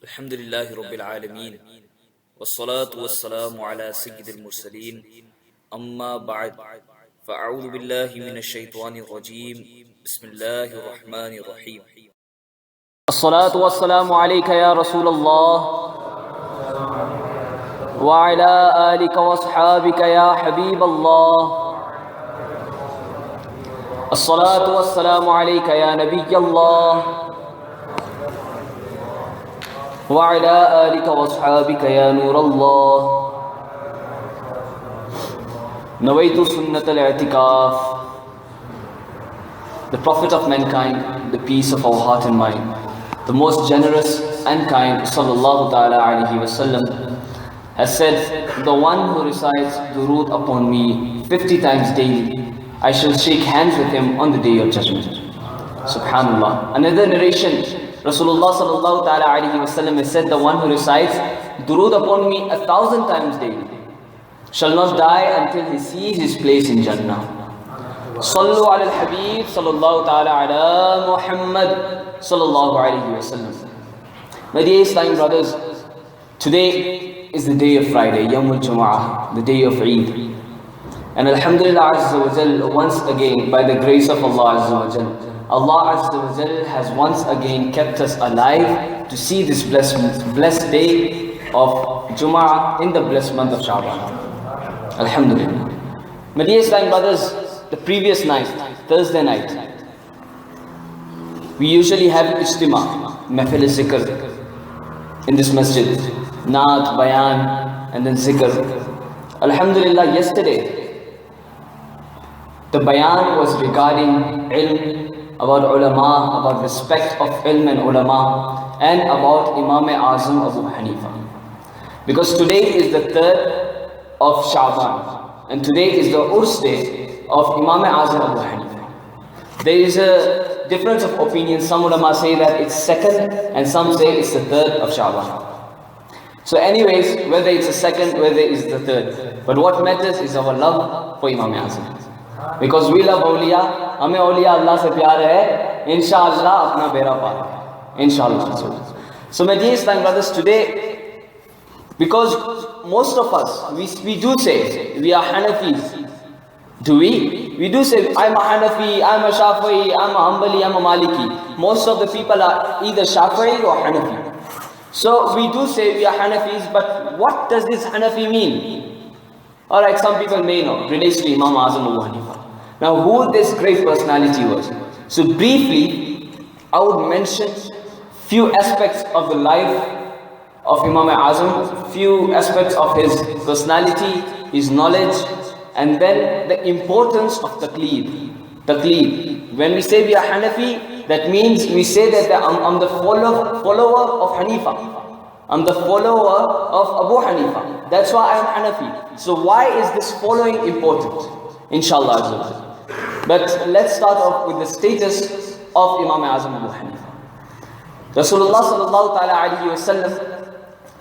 الحمد لله رب العالمين والصلاة والسلام على سيد المرسلين أما بعد فأعوذ بالله من الشيطان الرجيم بسم الله الرحمن الرحيم الصلاة والسلام عليك يا رسول الله وعلى آلك واصحابك يا حبيب الله الصلاة والسلام عليك يا نبي الله وعلى آلك واصحابك يا نور الله نويت سنة الاعتكاف. The Prophet of mankind, the peace of our heart and mind, the most generous and kind, sallallahu ta'ala alayhi wasallam, has said, the one who recites durood upon me 50 times daily, I shall shake hands with him on the day of judgment. Subhanallah. Another narration, Rasulullah sallallahu ta'ala alayhi wasallam has said, the one who recites durood upon me 1,000 times daily shall not die until he sees his place in Jannah. Sallu ala al-Habib sallallahu ta'ala ala Muhammad sallallahu alayhi wasallam. My dear Islamic brothers, today is the day of Friday, Yawm al-Jum'ah, the day of Eid. And Alhamdulillah Azza wa Jal, once again, by the grace of Allah Azza wa Jal, Allah Azza wa Jal has once again kept us alive to see this blessed day of Jum'ah in the blessed month of Sha'ban. Alhamdulillah. My dear Islamic brothers, the previous night, Thursday night, we usually have Ijtima, Mahfil Zikr in this masjid, Naat, Bayan, and then Zikr. Alhamdulillah, yesterday, the Bayan was regarding ilm, about ulama, about respect of ilm and ulama, and about Imam Azam Abu Hanifa. Because today is the 3rd of Sha'ban, and today is the Urs day of Imam Azam Abu Hanifa. There is a difference of opinion. Some ulama say that it's 2nd, and some say it's the 3rd of Sha'ban. So anyways, whether it's the 2nd, whether it's the 3rd, but what matters is our love for Imam Azam. Because we love awliya, hame awliya Allah se pyar hai, inshallah apna bera paar, inshallah. So my dear Islamic brothers, today, because most of us, we do say we are Hanafis. Do we? We do say I'm a Hanafi, I'm a Shafi'i, I'm a Hanbali, I'm a Maliki. Most of the people are either Shafi'i or Hanafi. So we do say we are Hanafis, but what does this Hanafi mean? Alright, some people may know, relates to Imam Azam Abu Hanifa. Now, who this great personality was. So briefly, I would mention few aspects of the life of Imam Azam, few aspects of his personality, his knowledge, and then the importance of Taqleed. Taqleed. When we say we are Hanafi, that means we say that I'm the follower of Hanifa. I'm the follower of Abu Hanifa. That's why I'm Hanafi. So why is this following important? Inshallah. But let's start off with the status of Imam Azam Abu Hanifa. Rasulullah sallallahu ta'ala alayhi wa sallam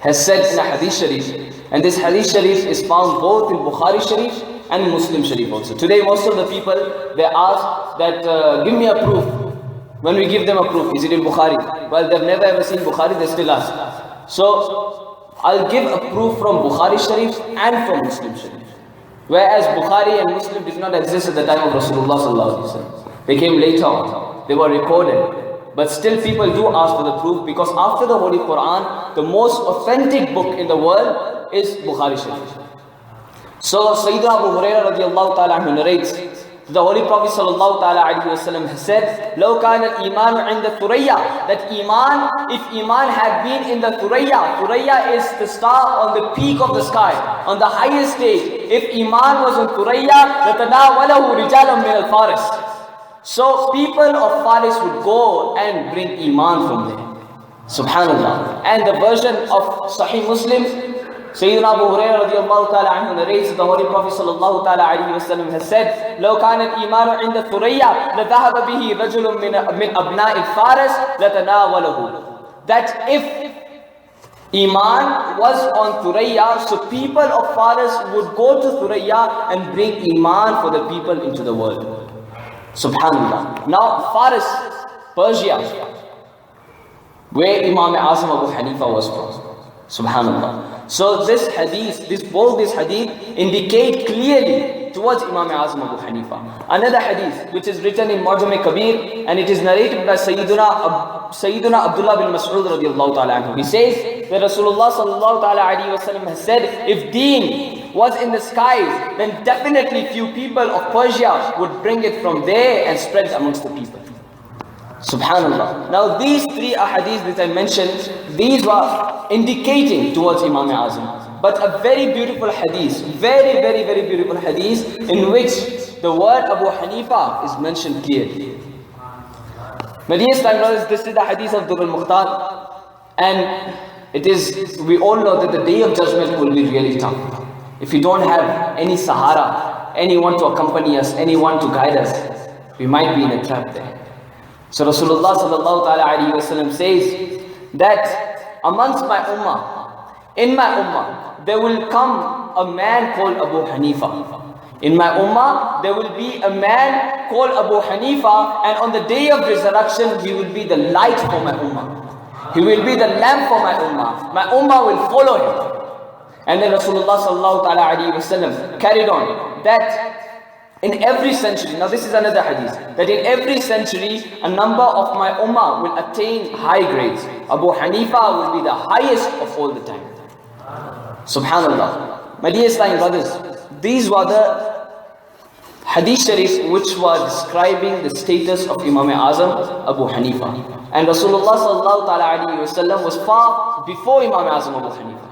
has said in a hadith sharif, and this hadith sharif is found both in Bukhari Sharif and Muslim Sharif also. Today most of the people, they ask that give me a proof. When we give them a proof, is it in Bukhari? Well, they've never ever seen Bukhari, they still ask. So I'll give a proof from Bukhari Sharif and from Muslim Sharif. Whereas Bukhari and Muslim did not exist at the time of Rasulullah sallallahu alaihi wasallam. They came later on. They were recorded. But still people do ask for the proof, because after the Holy Quran, the most authentic book in the world is Bukhari Sharif. So Sayyidina Abu Hurairah radiallahu ta'ala anhu narrates, the Holy Prophet sallallahu ta'ala alayhi wasallam has said, لَوْ كَانَ الْإِيمَانُ عِنْدَ ثُرَيَّا, that Iman, if Iman had been in the Thuraya is the star on the peak of the sky, on the highest stage. If Iman was in Thuraya, لَتَنَاوَلَهُ رِجَالٌ مِنَ الْفَارِسِ. So people of Faris would go and bring Iman from there. Subhanallah. And the version of Sahih Muslim, Sayyidina Abu Hurairah radiallahu ta'ala anhu narrates, the Holy Prophet sallallahu ta'ala alayhi wa sallam has said, لَوْ كَانَ الْإِيمَانُ عِنْدَ ثُرَيَّا لَذَهَبَ بِهِ رَجُلٌ مِنْ أَبْنَاءِ الْفَارِسِ لَتَنَاوَلَهُ. That if Iman was on Thuraya, so people of Faris would go to Thuraya and bring Iman for the people into the world. Subhanallah. Now Faris, Persia, where Imam Azam Abu Hanifa was from. Subhanallah. So this hadith, both this hadith indicate clearly towards Imam Azam Abu Hanifa. Another hadith which is written in Mu'jam Kabir, and it is narrated by Sayyiduna Abdullah bin Mas'ud radiallahu ta'ala anhu. He says that Rasulullah sallallahu ta'ala alayhi wa sallam has said, if deen was in the skies, then definitely few people of Persia would bring it from there and spread it amongst the people. Subhanallah. Now these three ahadith that I mentioned, these were indicating towards Imam Azam. But a very beautiful hadith, very beautiful hadith, in which the word Abu Hanifa is mentioned clearly. My dear brothers, this is the hadith of Durr al-Mukhtar, and it is, we all know that the day of judgment will be really tough. If you don't have any Sahara, anyone to accompany us, anyone to guide us, we might be in a trap there. So Rasulullah sallallahu alaihi wasallam says that amongst my ummah, in my ummah, there will come a man called Abu Hanifa. In my ummah, there will be a man called Abu Hanifa, and on the day of resurrection, he will be the light for my ummah. He will be the lamp for my ummah. My ummah will follow him. And then Rasulullah sallallahu alaihi wasallam carried on that in every century, now this is another hadith, that in every century, a number of my ummah will attain high grades. Abu Hanifa will be the highest of all the time. Subhanallah. My dear Islamic brothers, these were the hadith sharif which were describing the status of Imam Azam Abu Hanifa. And Rasulullah sallallahu alaihi wasallam was far before Imam Azam Abu Hanifa.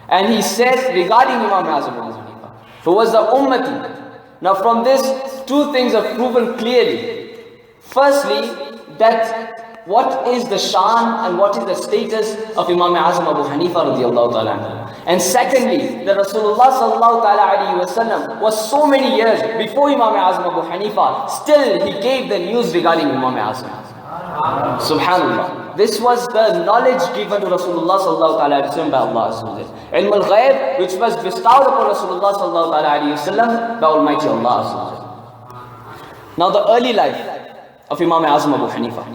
And he said regarding Imam Azam Abu Hanifa, who was the ummati. Now from this, two things are proven clearly. Firstly, that what is the shan and what is the status of Imam Azam Abu Hanifa radiallahu ta'ala anhu. And secondly, that Rasulullah sallallahu ta'ala alayhi wa sallam was so many years before Imam Azam Abu Hanifa, still he gave the news regarding Imam Azam. Subhanallah. This was the knowledge given to Rasulullah sallallahu alaihi wasallam by Allah Azza wa Jalla. Ilm al-Ghaib, which was bestowed upon Rasulullah sallallahu alaihi wasallam by Almighty Allah Azza wa Jalla. Now the early life of Imam Azam Abu Hanifa.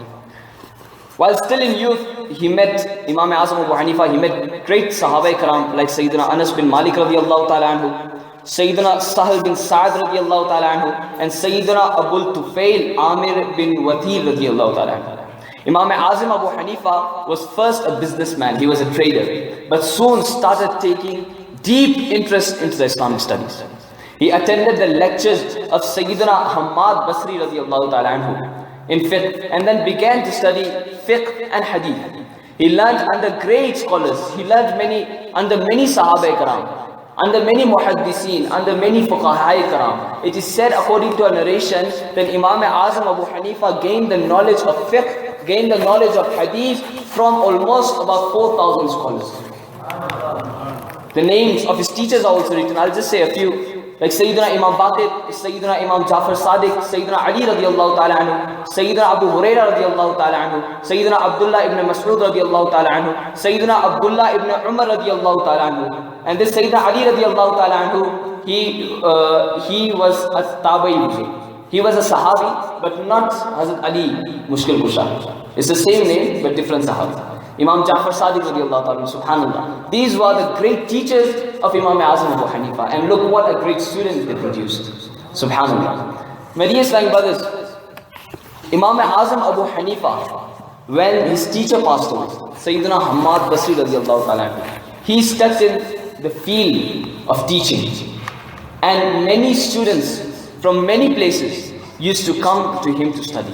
While still in youth, he met Imam Azam Abu Hanifa. He met great Sahaba Karam like Sayyidina Anas bin Malik radiallahu ta'ala anhu, Sayyidina Sahal bin Sa'ad radiallahu ta'ala anhu, and Sayyidina Abul Tufail Amir bin Wathir radiallahu ta'ala anhu. Imam Azam Abu Hanifa was first a businessman, he was a trader, but soon started taking deep interest into the Islamic studies. He attended the lectures of Sayyidina Hamad Basri radiallahu ta'ala anhu in fiqh, and then began to study fiqh and hadith. He learned under great scholars, he learned under many Sahaba Karam, under many muhaddiseen, under many fuqaha karam. It is said according to a narration that Imam Azam Abu Hanifa gained the knowledge of fiqh, gained the knowledge of hadith from almost about 4,000 scholars. The names of his teachers are also written. I'll just say a few. Like Sayyidina Imam Baqir, Sayyidina Imam Jafar Sadiq, Sayyidina Ali radiallahu ta'ala anhu, Sayyidina Abu Huraira radiallahu ta'ala anhu, Sayyidina Abdullah ibn Mas'ud radiallahu ta'ala anhu, Sayyidina Abdullah ibn Umar radiallahu ta'ala anhu. And this Sayyidina Ali radiallahu ta'ala anhu, he was a Tabi'i. He was a Sahabi, but not Hazrat Ali Mushkil Kusha. It's the same name, but different Sahabi. Imam Jafar Sadiq radiallahu ta'ala, subhanallah. These were the great teachers of Imam Azam Abu Hanifa. And look what a great student they produced. Subhanallah. My dear Islamic brothers, Imam Azam Abu Hanifa, when his teacher passed away, Sayyidina Hamad Basri radiallahu ta'ala, he stepped in the field of teaching. And many students from many places used to come to him to study.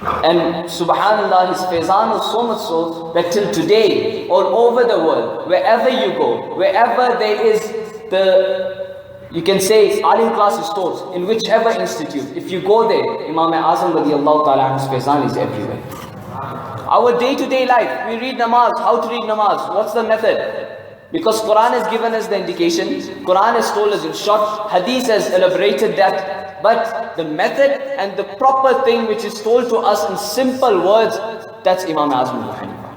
And subhanallah, his faizan was so much so that till today, all over the world, wherever you go, wherever there is you can say alim class is taught, in whichever institute, if you go there, Imam Azam radiallahu ta'ala, his faizan is everywhere. Our day-to-day life, we read namaz, how to read namaz, what's the method? Because Quran has given us the indication, Quran has told us in short, Hadith has elaborated that, but the method and the proper thing which is told to us in simple words, that's Imam Azam Abu Hanifa.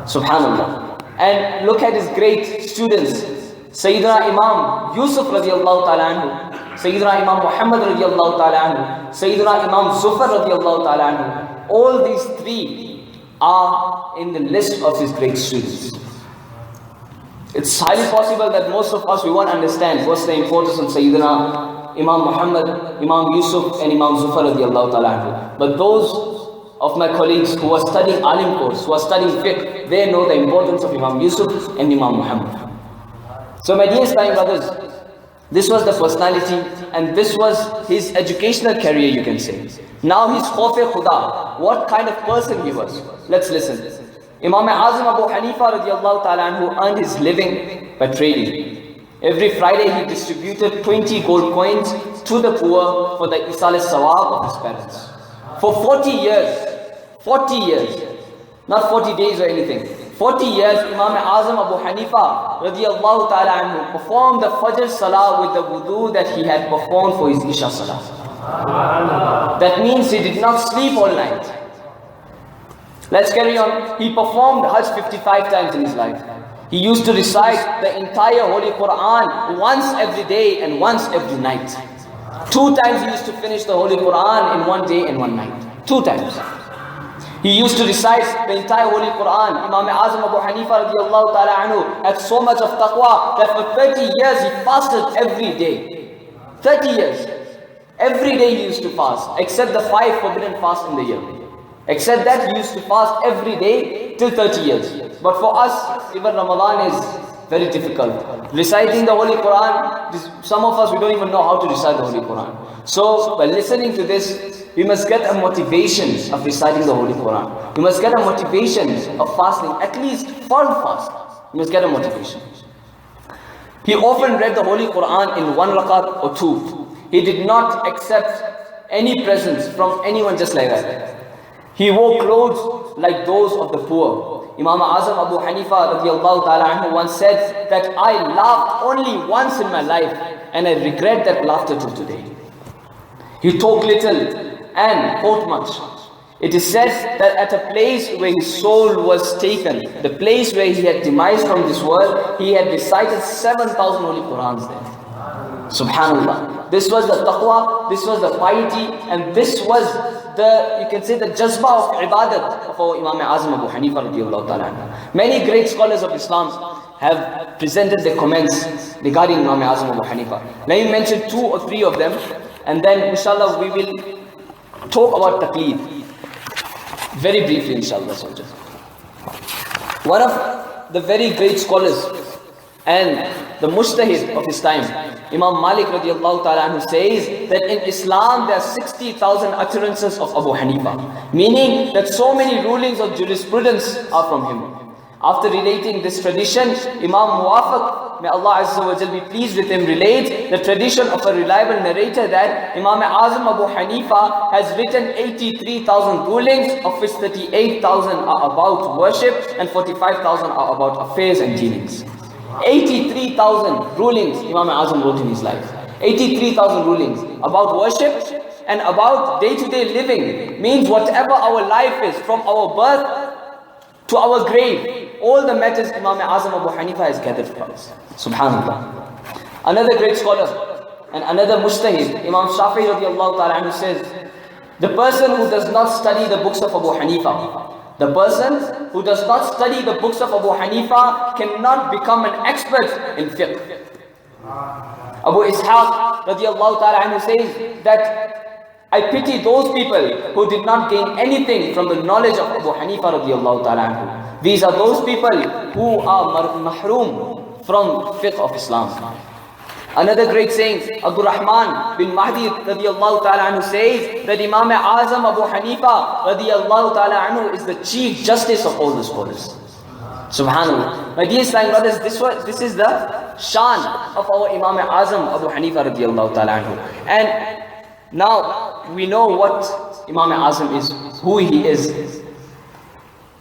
Subhanallah. And look at his great students, Sayyidina Imam Yusuf radiallahu ta'ala anhu, Sayyidina Imam Muhammad radiallahu ta'ala anhu, Sayyidina Imam Zufar radiallahu ta'ala anhu. All these three are in the list of his great students. It's highly possible that most of us, we won't understand what's the importance of Sayyidina Imam Muhammad, Imam Yusuf and Imam Zufar radiallahu ta'ala anhu. But those of my colleagues who are studying alim course, who are studying fiqh, they know the importance of Imam Yusuf and Imam Muhammad. So my dear Islamic brothers, this was the personality and this was his educational career, you can say. Now his Khawf-e Khuda, what kind of person he was. Let's listen. Imam Azam Abu Hanifa radiallahu ta'ala anhu earned his living by trading. Every Friday he distributed 20 gold coins to the poor for the Isal Sawab of his parents. For 40 years, not 40 days or anything. 40 years, Imam Azam Abu Hanifa radiallahu ta'ala anhu performed the Fajr Salah with the wudu that he had performed for his Isha Salah. That means he did not sleep all night. Let's carry on. He performed Hajj 55 times in his life. He used to recite the entire Holy Quran once every day and once every night. 2 times he used to finish the Holy Quran in one day and one night. 2 times. He used to recite the entire Holy Quran. Imam Azam Abu Hanifa radiallahu ta'ala anhu had so much of taqwa that for 30 years he fasted every day. 30 years. Every day he used to fast, except the 5 forbidden fasts in the year. Except that he used to fast every day till 30 years. But for us, even Ramadan is very difficult. Reciting the Holy Quran, some of us, we don't even know how to recite the Holy Quran. So by listening to this, we must get a motivation of reciting the Holy Quran. We must get a motivation of fasting, at least firm fast. We must get a motivation. He often read the Holy Quran in 1 rakat or 2. He did not accept any presents from anyone just like that. He wore clothes like those of the poor. Imam Azam Abu Hanifa radiallahu ta'ala anhu once said that I laughed only once in my life and I regret that laughter till today. He talked little and thought much. It is said that at a place where his soul was taken, the place where he had demised from this world, he had recited 7,000 Holy Qurans there. Subhanallah. This was the taqwa, this was the piety, and this was the, you can say, the jazba of ibadat of our Imam Azam Abu Hanifa radiallahu ta'ala. Many great scholars of Islam have presented their comments regarding Imam Azam Abu Hanifa. Let me mention 2 or 3 of them, and then inshallah we will talk about Taqleed very briefly, inshallah. One of the very great scholars and the mujtahid of his time, Imam Malik radiallahu ta'ala anhu says that in Islam there are 60,000 utterances of Abu Hanifa, meaning that so many rulings of jurisprudence are from him. After relating this tradition, Imam Muwafaq, may Allah Azza wa Jal be pleased with him, relates the tradition of a reliable narrator that Imam Azam Abu Hanifa has written 83,000 rulings, of which 38,000 are about worship and 45,000 are about affairs and dealings. 83,000 rulings Imam Azam wrote in his life. 83,000 rulings about worship and about day-to-day living. Means whatever our life is, from our birth to our grave, all the matters Imam Azam Abu Hanifa has gathered for us. Subhanallah. Another great scholar and another mujtahid, Imam Shafi'i radiallahu ta'ala anhu says, the person who does not study the books of Abu Hanifa, the person who does not study the books of Abu Hanifa cannot become an expert in fiqh. Abu Ishaq radiallahu ta'ala anhu says that I pity those people who did not gain anything from the knowledge of Abu Hanifa radiallahu ta'ala anhu. These are those people who are mahroom from fiqh of Islam. Another great saying, Abdul Rahman bin Mahdi radiallahu ta'ala anhu says that Imam Azam Abu Hanifa radiallahu ta'ala anhu is the chief justice of all the scholars. Subhanallah. My dear Islamic brothers, this is the shan of our Imam Azam Abu Hanifa radiallahu ta'ala anhu. And now we know what Imam Azam is, who he is,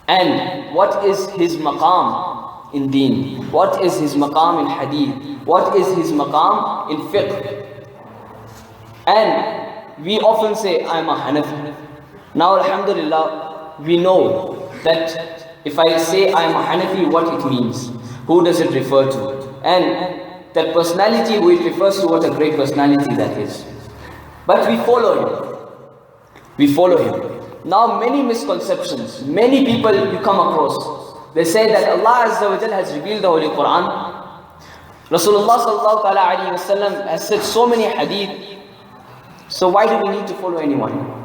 and what is his maqam in deen, what is his maqam in hadith, what is his maqam in fiqh. And we often say, I'm a Hanafi. Now alhamdulillah, we know that if I say I'm a Hanafi, what it means, who does it refer to, and that personality, who it refers to, what a great personality that is. But we follow him. We follow him. Now many misconceptions, many people you come across, they say that Allah Azza wa Jal has revealed the Holy Quran. Rasulullah sallallahu alaihi wasallam has said so many hadith. So why do we need to follow anyone?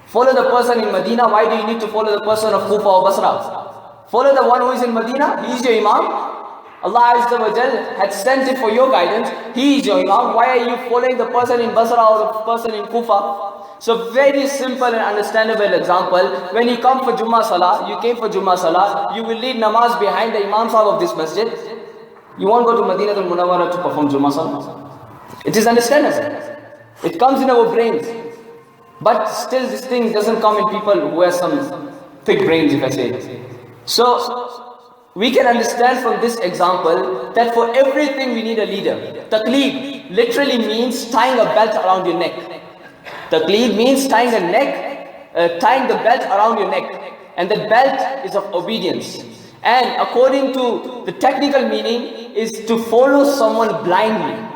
Follow the person in Medina, why do you need to follow the person of Kufa or Basra? Follow the one who is in Medina, he is your Imam. Allah Azza wa Jal had sent it for your guidance, he is your Imam. Why are you following the person in Basra or the person in Kufa? So very simple and understandable example, when you come for Jummah Salah, you came for Jummah Salah, you will lead namaz behind the Imam Sahib of this masjid. You won't go to Madina al Munawwara to perform Jummah Salah. It is understandable. It comes in our brains. But still this thing doesn't come in people who have some thick brains, if I say. So we can understand from this example that for everything we need a leader. Taqleed literally means tying a belt around your neck. Taqleed means tying the belt around your neck. And that belt is of obedience. And according to the technical meaning is to follow someone blindly.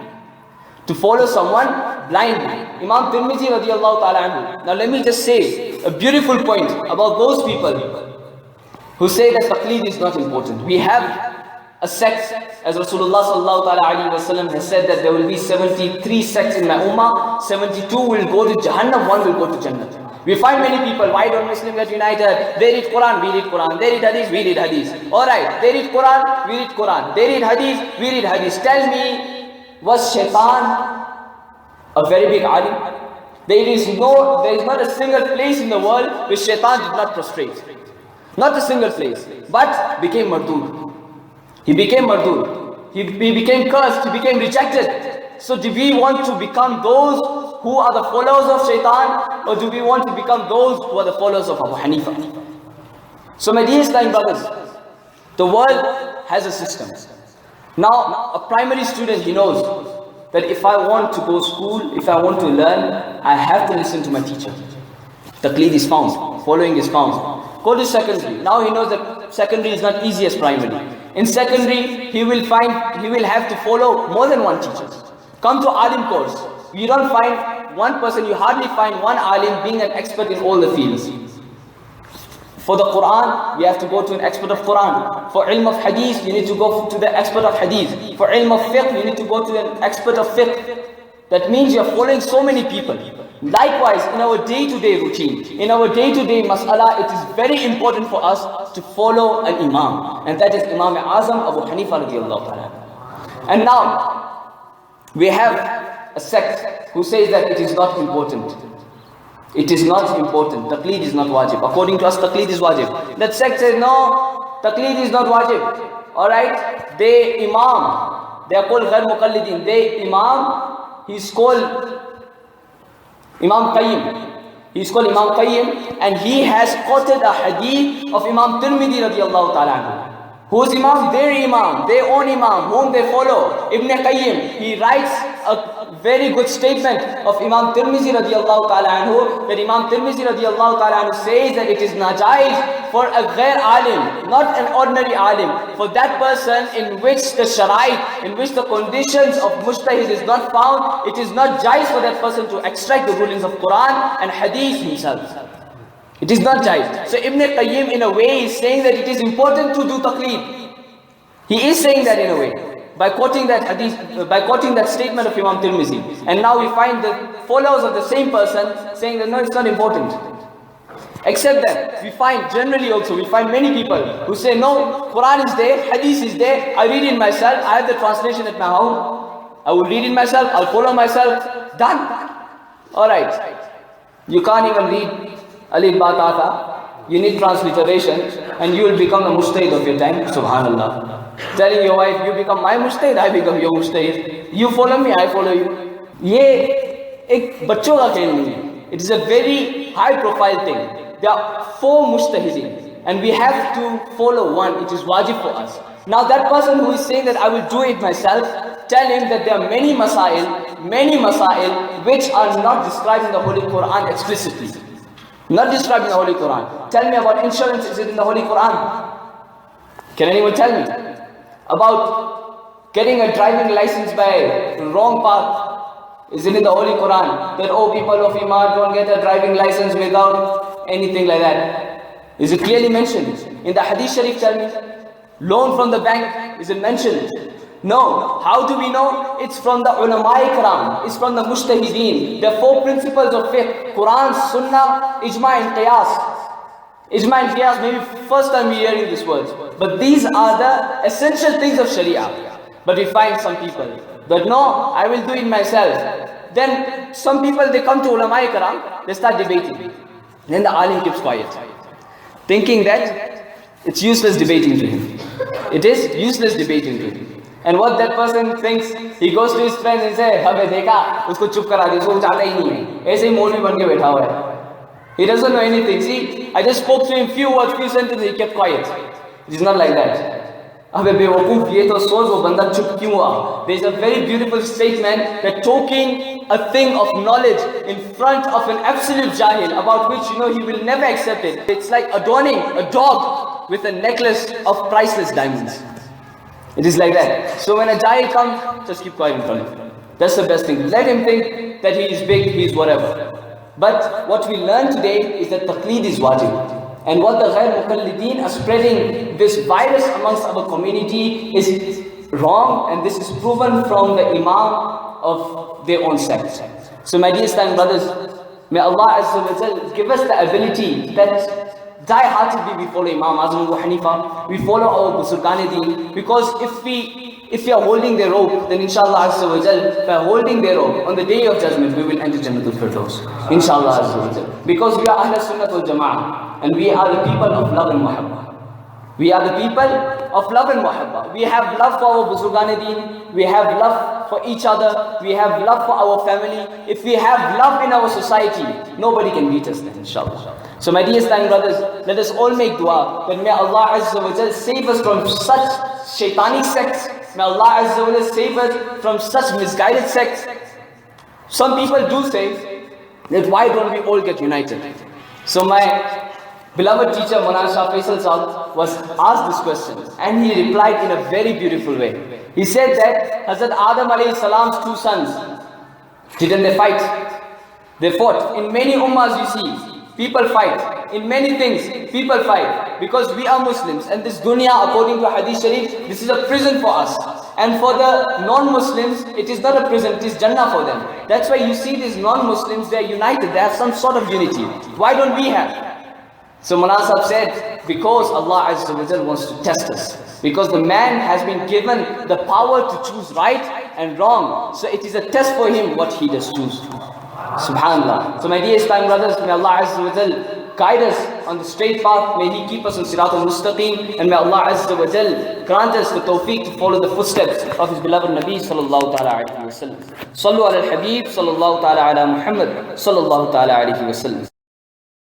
To follow someone blindly. Imam Tirmidhi radiallahu ta'ala anhu. Now let me just say a beautiful point about those people who say that taqleed is not important. We have a sect, as Rasulullah sallallahu alaihi wasallam has said that there will be 73 sects in my ummah, 72 will go to Jahannam, 1 will go to Jannah. We find many people, why don't Muslims get united? They read Quran, we read Quran. They read Hadith, we read Hadith. Alright, they read Quran, we read Quran. They read Hadith, we read Hadith. Tell me, was Shaitan a very big alim? There is not a single place in the world where Shaitan did not prostrate. Not a single place, but became mardud. He became mardud. He became cursed, he became rejected. So do we want to become those who are the followers of Shaitan, or do we want to become those who are the followers of Abu Hanifa? So my dear Islam brothers, the world has a system. Now a primary student, he knows that if I want to go to school, if I want to learn, I have to listen to my teacher. Taqleed is found, following is found. Go to secondary. Now he knows that secondary is not easy as primary. In secondary, he will have to follow more than one teacher. Come to alim course. You don't find one person, you hardly find one alim being an expert in all the fields. For the Quran, you have to go to an expert of Quran. For ilm of hadith, you need to go to the expert of hadith. For ilm of fiqh, you need to go to an expert of fiqh. That means you are following so many people. Likewise, in our day-to-day routine, in our day-to-day mas'ala, it is very important for us to follow an imam. And that is Imam Azam Abu Hanifa radiallahu ta'ala. And now, we have a sect who says that it is not important. It is not important. Taqleed is not wajib. According to us, Taqleed is wajib. That sect says, no, Taqleed is not wajib. Alright? They imam. They are called Ghair Muqallidin. They imam. He's called Imam Qayyim. He's called Imam Qayyim, and he has quoted a hadith of Imam Tirmidhi radiallahu ta'ala anhu. Who's Imam? Their Imam, their own Imam, whom they follow. Ibn Qayyim, he writes a very good statement of Imam Tirmidhi radiallahu ta'ala anhu, that Imam Tirmidhi radiallahu ta'ala anhu says that it is najaiz for a ghair alim, not an ordinary alim, for that person in which the sharait, in which the conditions of mujtahid is not found, it is not jaiz for that person to extract the rulings of Quran and hadith himself. It is not jaiz. So Ibn Qayyim in a way is saying that it is important to do taqleed. He is saying that in a way, by quoting that hadith, by quoting that statement of Imam Tirmidhi. And now we find the followers of the same person saying that no, it's not important. Except that we find generally also, we find many people who say no, Quran is there, hadith is there, I read it myself, I have the translation at my home, I will read it myself, I'll follow myself, done. Alright, you can't even read Alif Ba Ta Tha, you need transliteration, and you will become the mujtahid of your time, subhanallah. Telling your wife, you become my mujtahid, I become your mujtahid. You follow me, I follow you. Ye ek bachcho ka khel nahi hai. It is a very high profile thing. There are 4 mujtahidin, and we have to follow one. It is wajib for us. Now that person who is saying that I will do it myself, tell him that there are many masail which are not described in the Holy Quran explicitly. Not described in the Holy Quran. Tell me about insurance, is it in the Holy Quran? Can anyone tell me? About getting a driving license by wrong path, is it in the Holy Quran? That, oh, people of Iman don't get a driving license without anything like that? Is it clearly mentioned? In the Hadith Sharif, tell me. Loan from the bank, is it mentioned? No. How do we know? It's from the ulama-i kiram. It's from the mujtahideen. There are 4 principles of fiqh. Quran, Sunnah, Ijma and Qiyas. Ijma and Qiyas, maybe first time we're hearing these words. But these are the essential things of Sharia. But we find some people that no, I will do it myself. Then some people, they come to ulama-i kiram, they start debating. Then the alim keeps quiet, thinking that it's useless debating to him. It is useless debating to him. And what that person thinks, he goes to his friends and says, "Habe dekha, usko chup kara diya, usko jata hi nahi hai. Aise hi maulvi ban ke baitha hua hai." He doesn't know anything. See, I just spoke to him few words, few sentences, he kept quiet. It is not like that. Abhe bewakoof, ye to soch wo banda chup kyun hua? There is a very beautiful statement that talking a thing of knowledge in front of an absolute jahil about which he will never accept it. It's like adorning a dog with a necklace of priceless diamonds. It is like that. So when a jahil comes, just keep quiet in front of him. That's the best thing. Let him think that he is big, he is whatever. But what we learn today is that Taqleed is wajib. And what the ghair muqallideen are spreading this virus amongst our community is wrong, and this is proven from the Imam of their own sect. So my dear Islamic brothers, may Allah Azza wa Jal give us the ability that die-heartedly we follow Imam Azam Abu Hanifa, we follow our Buzurgan-e-Deen, because if we are holding their rope, then inshallah Azza wa Jal, by holding their rope, on the day of judgment, we will enter Jannatul Firdaus. Inshallah Azza wa Jal. Because we are Ahl Sunnah wal Jama'ah, and we are the people of love and muhabba. We are the people of love and muhabba. We have love for our Buzurgan-e-Deen, we have love for each other, we have love for our family. If we have love in our society, nobody can beat us then, inshallah. So my dear Islamic brothers, let us all make dua that may Allah Azza wa Jal save us from such shaitanic sects. May Allah Azza wa Jal save us from such misguided sects. Some people do say that why don't we all get united? So my beloved teacher Maulana Shah Faisal Sahab was asked this question, and he replied in a very beautiful way. He said that Hazrat Adam alayhi salam's 2 sons, didn't they fight? They fought. In many ummahs you see, people fight. In many things, people fight. Because we are Muslims, and this dunya, according to Hadith Sharif, this is a prison for us. And for the non-Muslims, it is not a prison, it is Jannah for them. That's why you see these non-Muslims, they are united, they have some sort of unity. Why don't we have? So Maulana Sahab said, because Allah Azza wa Jal wants to test us. Because the man has been given the power to choose right and wrong. So it is a test for him what he does choose. Subhanallah. So my dear Islamic brothers, may Allah Azza wa Jal guide us on the straight path. May He keep us on Sirat al-Mustaqim. And may Allah Azza wa Jal grant us the tawfiq to follow the footsteps of His beloved Nabi sallallahu ta'ala alayhi wa sallam. Sallu ala al-Habib sallallahu ta'ala ala Muhammad sallallahu ta'ala alayhi wa sallam.